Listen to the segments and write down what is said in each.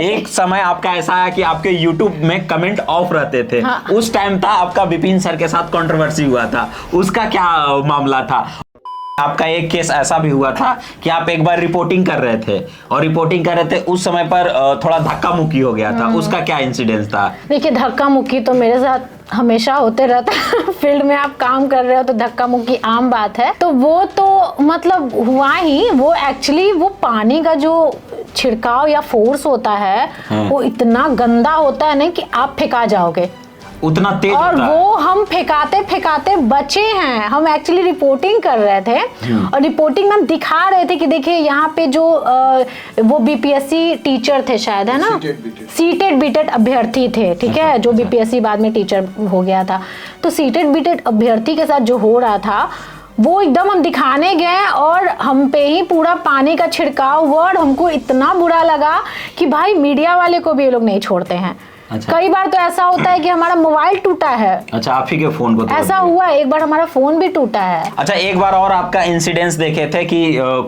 एक समय आपका ऐसा आया कि आपके YouTube में कमेंट ऑफ रहते थे। हाँ। उस टाइम था आपका विपिन सर के साथ कंट्रोवर्सी हुआ था, उसका क्या मामला था? आपका एक केस ऐसा भी हुआ था कि आप एक बार रिपोर्टिंग कर रहे थे और रिपोर्टिंग कर रहे थे उस समय पर थोड़ा धक्का मुक्की हो गया था, उसका क्या इंसिडेंस था? देखिए, धक्का मुक्की तो मेरे साथ हमेशा होते रहता है। फील्ड में आप काम कर रहे हो तो धक्का मुक्की आम बात है। तो वो तो मतलब हुआ ही, वो एक्चुअली वो पानी का जो छिड़काव या फोर्स होता है वो इतना गंदा होता है ना कि आप फेंका जाओगे, उतना तेज और होता वो हम फेंकाते फेंकाते बचे हैं। हम एक्चुअली रिपोर्टिंग कर रहे थे और रिपोर्टिंग में हम दिखा रहे थे कि देखिए यहाँ पे जो वो बीपीएससी टीचर थे शायद, है ना, सीटेड बीटेड अभ्यर्थी थे, ठीक है, जो बीपीएससी बाद में टीचर हो गया था। तो सीटेड बीटेड अभ्यर्थी के साथ जो हो रहा था वो एकदम हम दिखाने गए और हम पे ही पूरा पानी का छिड़काव वर्ड हमको इतना बुरा लगा कि भाई मीडिया वाले को भी ये लोग नहीं छोड़ते हैं। अच्छा। कई बार तो ऐसा होता है कि हमारा मोबाइल टूटा है। अच्छा, आप ही के फोन को ऐसा हुआ, एक बार हमारा फोन भी टूटा है। अच्छा, एक बार और आपका इंसिडेंस देखे थे कि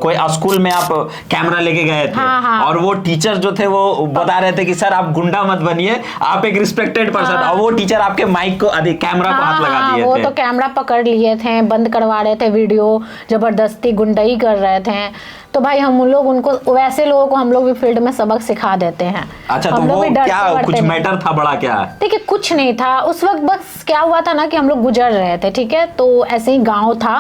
कोई स्कूल में आप कैमरा लेके गए थे। हाँ। और वो टीचर जो थे वो बता रहे थे कि सर आप गुंडा मत बनिए, आप एक रिस्पेक्टेड पर्सन। और वो टीचर आपके माइक को कैमरा को हाथ लगा दिए वो थे। तो कैमरा पकड़ लिए थे, बंद करवा रहे थे वीडियो, जबरदस्ती गुंडाई कर रहे थे। तो भाई हम लोग उनको, वैसे लोगों को हम लोग भी फील्ड में सबक सिखा देते हैं। अच्छा, तो हम लोग वो भी डरते क्या कुछ नहीं। मैटर था बड़ा क्या? देखिए, कुछ नहीं था उस वक्त। बस क्या हुआ था ना कि हम लोग गुजर रहे थे, ठीक है, तो ऐसे ही गांव था।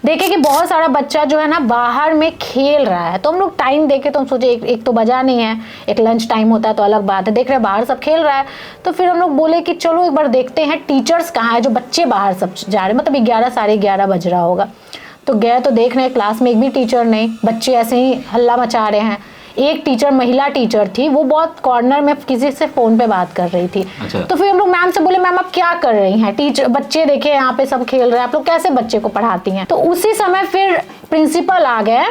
देखे कि बहुत सारा बच्चा जो है ना बाहर में खेल रहा है, तो हम लोग टाइम देखे तो हम सोचे एक तो बजा नहीं है, एक लंच टाइम होता है तो अलग बात है, देख रहे बाहर सब खेल रहा है। तो फिर हम लोग बोले कि चलो एक बार देखते हैं टीचर्स कहाँ है, जो बच्चे बाहर सब जा रहे, मतलब 11 साढ़े 11 बज रहा होगा। तो गए तो देख रहे क्लास में एक भी टीचर नहीं, बच्चे ऐसे ही हल्ला मचा रहे हैं। एक टीचर, महिला टीचर थी, वो बहुत कॉर्नर में किसी से फोन पे बात कर रही थी। अच्छा। तो फिर हम लोग मैम से बोले, मैम आप क्या कर रही हैं, टीचर बच्चे देखे यहाँ पे सब खेल रहे हैं, आप लोग कैसे बच्चे को पढ़ाती हैं? तो उसी समय फिर प्रिंसिपल आ गए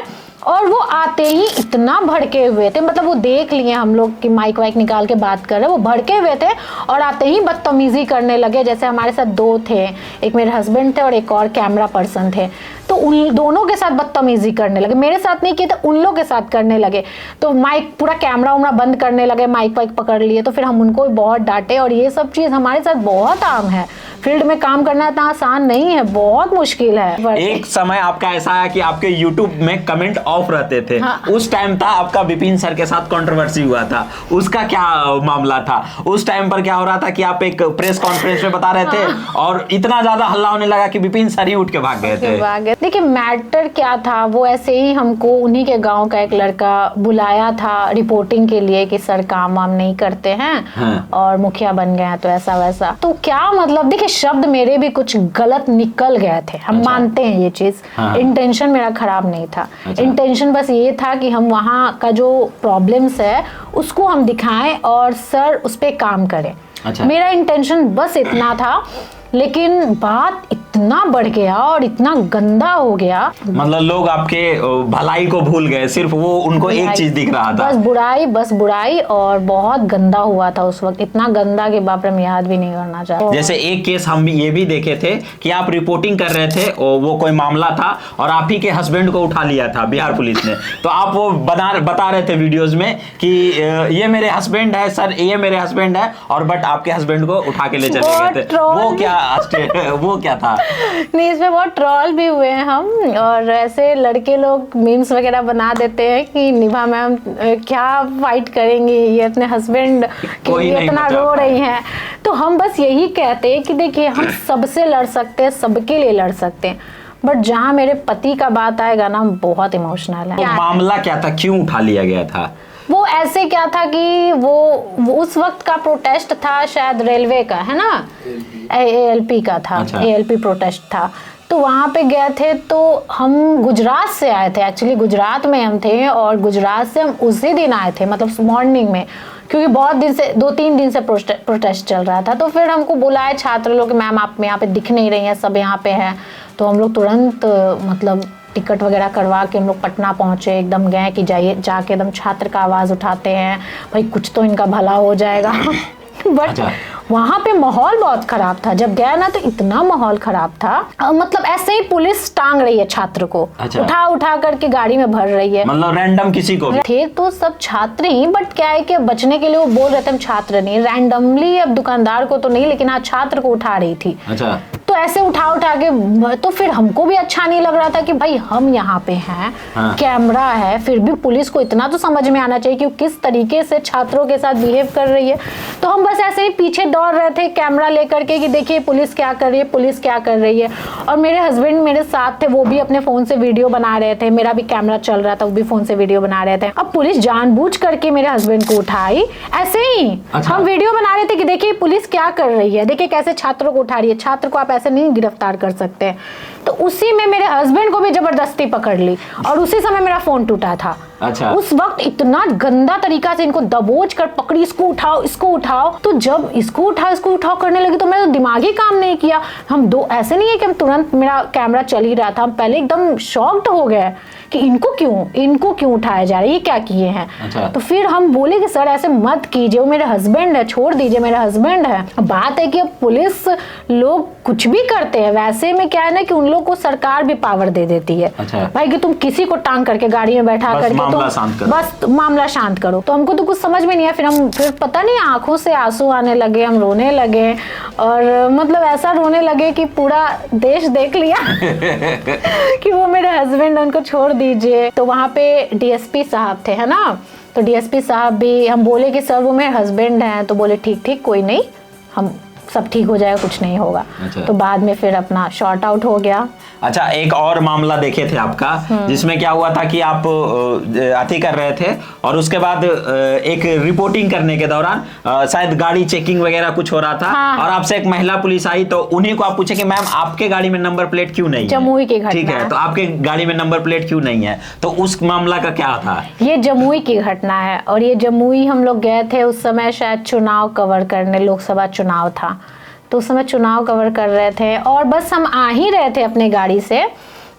और वो आते ही इतना भड़के हुए थे, मतलब वो देख लिए हम लोग कि माइक वाइक निकाल के बात कर रहे, वो भड़के हुए थे और आते ही बदतमीजी करने लगे। जैसे हमारे साथ दो थे, एक मेरे हस्बैंड थे और एक और कैमरा पर्सन थे, तो उन दोनों के साथ बदतमीजी करने लगे। मेरे साथ नहीं किए थे, उन लोग के साथ करने लगे। तो माइक पूरा कैमरा उमरा बंद करने लगे, माइक वाइक पकड़ लिए। तो फिर हम उनको बहुत डांटे और ये सब चीज़ हमारे साथ बहुत आम है। फील्ड में काम करना इतना आसान नहीं है, बहुत मुश्किल है। एक समय आपका ऐसा आया कि आपके YouTube में कमेंट ऑफ रहते थे। हाँ। उस टाइम था आपका विपिन सर के साथ कंट्रोवर्सी हुआ था, उसका क्या मामला था? उस टाइम पर क्या हो रहा था कि आप एक प्रेस कॉन्फ्रेंस में बता रहे थे और इतना ज्यादा हल्ला होने लगा कि विपिन सर ही उठ के भाग गए थे। देखिए, मैटर क्या था, वो ऐसे ही हमको उन्हीं के गांव का एक लड़का बुलाया था रिपोर्टिंग के लिए कि सर काम वाम नहीं करते हैं। हाँ। और मुखिया बन गए हैं तो ऐसा वैसा। तो क्या मतलब, देखिए शब्द मेरे भी कुछ गलत निकल गए थे, हम अच्छा। मानते हैं ये चीज। हाँ। इंटेंशन मेरा खराब नहीं था। अच्छा। इंटेंशन बस ये था कि हम वहाँ का जो प्रॉब्लम्स है उसको हम दिखाएं और सर उस पर काम करें। अच्छा। मेरा इंटेंशन बस इतना था, लेकिन बात इतना बढ़ गया और इतना गंदा हो गया। मतलब लोग आपके भलाई को भूल गए, सिर्फ वो उनको एक चीज दिख रहा था, बस बुराई। और बहुत गंदा हुआ था उस वक्त, इतना गंदा कि बाप रे, मैं याद भी नहीं करना चाहता। जैसे एक केस हम ये भी देखे थे कि आप रिपोर्टिंग कर रहे थे, वो कोई मामला था और आप ही के हस्बैंड को उठा लिया था बिहार पुलिस ने। तो आप वो बता रहे थे वीडियोस में कि ये मेरे हस्बैंड है सर, ये मेरे हस्बैंड है, और बट आपके हस्बैंड को उठा के ले चले गए थे। वो क्या था? नहीं, इसमें बहुत ट्रोल भी हुए हैं हम। और ऐसे लड़के लोग मीम्स वगैरह बना देते हैं कि निभा मैम क्या फाइट करेंगी, ये अपने हस्बैंड के लिए इतना रो रही हैं। तो हम बस यही कहते हैं कि देखिए, हम सबसे लड़ सकते हैं, सबके लिए लड़ सकते हैं, बट जहाँ मेरे पति का बात आएगा ना, बहुत इमोशनल है। तो मामला क्या था, क्यों उठा लिया गया था? वो ऐसे क्या था कि वो उस वक्त का प्रोटेस्ट था शायद रेलवे का, है ना, ALP का था। अच्छा। ALP प्रोटेस्ट था। तो वहाँ पे गए थे, तो हम गुजरात से आए थे, एक्चुअली गुजरात में हम थे और गुजरात से हम उसी दिन आए थे, मतलब मॉर्निंग में, क्योंकि बहुत दिन से 2-3 दिन से प्रोटेस्ट चल रहा था। तो फिर हमको बुलाए छात्र लोग, मैम आप यहाँ पे दिख नहीं रही हैं, सब यहाँ पे हैं। तो हम लोग तुरंत मतलब टिकट वगैरह करवा के हम लोग पटना पहुंचे, एकदम गए कि जाके एकदम छात्र का आवाज़ उठाते हैं, भाई कुछ तो इनका भला हो जाएगा। बट वहां पे माहौल बहुत खराब था। जब गया ना तो इतना माहौल खराब था, मतलब ऐसे ही पुलिस टांग रही है छात्र को, अच्छा। उठा उठा करके गाड़ी में भर रही है, मतलब रैंडम किसी को भी? थे तो सब छात्र ही, बट क्या है कि बचने के लिए वो बोल रहे थे हम छात्र नहीं, रैंडमली, अब दुकानदार को तो नहीं लेकिन हाँ छात्र को उठा रही थी। अच्छा। तो ऐसे उठा उठा के, तो फिर हमको भी अच्छा नहीं लग रहा था कि भाई हम यहाँ पे हैं, हाँ। कैमरा है, फिर भी पुलिस को इतना तो समझ में आना चाहिए कि वो किस तरीके से छात्रों के साथ बिहेव कर रही है। तो हम बस ऐसे ही पीछे दौड़ रहे थे कैमरा लेकर के कि देखिए पुलिस क्या कर रही है, पुलिस क्या कर रही है। और मेरे हस्बैंड मेरे साथ थे, वो भी अपने फोन से वीडियो बना रहे थे, मेरा भी कैमरा चल रहा था, वो भी फोन से वीडियो बना रहे थे। अब पुलिस जानबूझ करके मेरे हस्बैंड को उठाई ऐसे ही। अच्छा। हम वीडियो बना रहे थे कि देखिए पुलिस क्या कर रही है, देखिए कैसे छात्रों को उठा रही है, छात्र को आप ऐसे नहीं गिरफ्तार कर सकते। तो उसी में मेरे हस्बैंड को भी जबरदस्ती पकड़ ली और उसी समय मेरा फोन टूटा था। अच्छा। उस वक्त इतना गंदा तरीका से इनको दबोच कर पकड़ी, इसको उठाओ इसको उठाओ। तो जब इसको उठाओ करने लगी तो मेरा तो दिमाग ही काम नहीं किया। हम दो, ऐसे नहीं है कि हम तुरंत, मेरा कैमरा चल ही रहा था, हम पहले एकदम शॉक्ड हो गए कि इनको क्यों उठाया जा रहा है, ये क्या किए हैं। अच्छा। तो फिर हम बोले कि सर ऐसे मत कीजिए, वो मेरे हस्बैंड है, छोड़ दीजिए, मेरा हस्बैंड है। बात है कि अब पुलिस लोग कुछ भी करते हैं, वैसे में क्या है ना कि उन लोग को सरकार भी पावर दे देती है। अच्छा। भाई कि तुम किसी को टांग करके गाड़ी में बैठा करके बस मामला शांत करो। तो हमको तो कुछ समझ में नहीं आया। फिर पता नहीं आंखों से आंसू आने लगे, हम रोने लगे और मतलब ऐसा रोने लगे कि पूरा देश देख लिया कि वो मेरे हस्बैंड, उनको छोड़ दीजिए। तो वहाँ पे डीएसपी साहब थे, है ना, तो डीएसपी साहब भी, हम बोले कि सर वो मेरे हस्बैंड हैं, तो बोले ठीक कोई नहीं, हम सब ठीक हो जाएगा, कुछ नहीं होगा। अच्छा। तो बाद में फिर अपना शॉर्ट आउट हो गया। अच्छा, एक और मामला देखे थे आपका, जिसमें क्या हुआ था कि आप अति कर रहे थे और उसके बाद एक रिपोर्टिंग करने के दौरान शायद गाड़ी चेकिंग वगैरह कुछ हो रहा था। हाँ। और आपसे एक महिला पुलिस आई तो उन्हीं को आप पूछे कि मैम आपके गाड़ी में नंबर प्लेट क्यों नहीं है? जमुई की घटना। ठीक है, तो आपके गाड़ी में नंबर प्लेट क्यों नहीं है? तो उस मामला का क्या था? ये जमुई की घटना है और ये जमुई हम लोग गए थे उस समय, शायद चुनाव कवर करने, लोकसभा चुनाव था, तो उस समय चुनाव कवर कर रहे थे और बस हम आ ही रहे थे अपने गाड़ी से।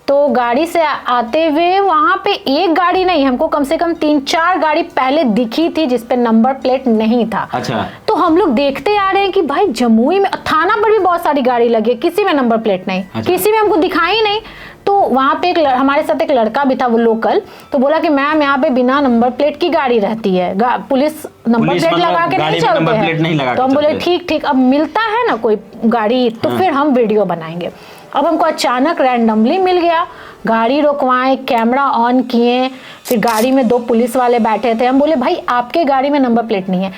तो गाड़ी से आते हुए वहां पे एक गाड़ी नहीं, हमको कम से कम 3-4 गाड़ी पहले दिखी थी जिसपे नंबर प्लेट नहीं था। अच्छा। तो हम लोग देखते आ रहे हैं कि भाई जमुई में, थाना पर भी बहुत सारी गाड़ी लगी है, किसी में नंबर प्लेट नहीं। अच्छा। किसी में हमको दिखाई नहीं। तो वहां पे हमारे साथ एक लड़का भी था, वो लोकल, तो बोला कि मैम यहाँ पे बिना नंबर प्लेट की गाड़ी रहती है, पुलिस नंबर प्लेट लगा के नहीं चलते हैं। तो हम बोले ठीक, अब मिलता है ना कोई गाड़ी तो फिर हम वीडियो बनाएंगे। अब हमको अचानक रैंडमली मिल गया, गाड़ी रोकवाए, कैमरा ऑन किए, फिर गाड़ी में 2 पुलिस वाले बैठे थे। हम बोले भाई आपके गाड़ी में नंबर प्लेट नहीं है।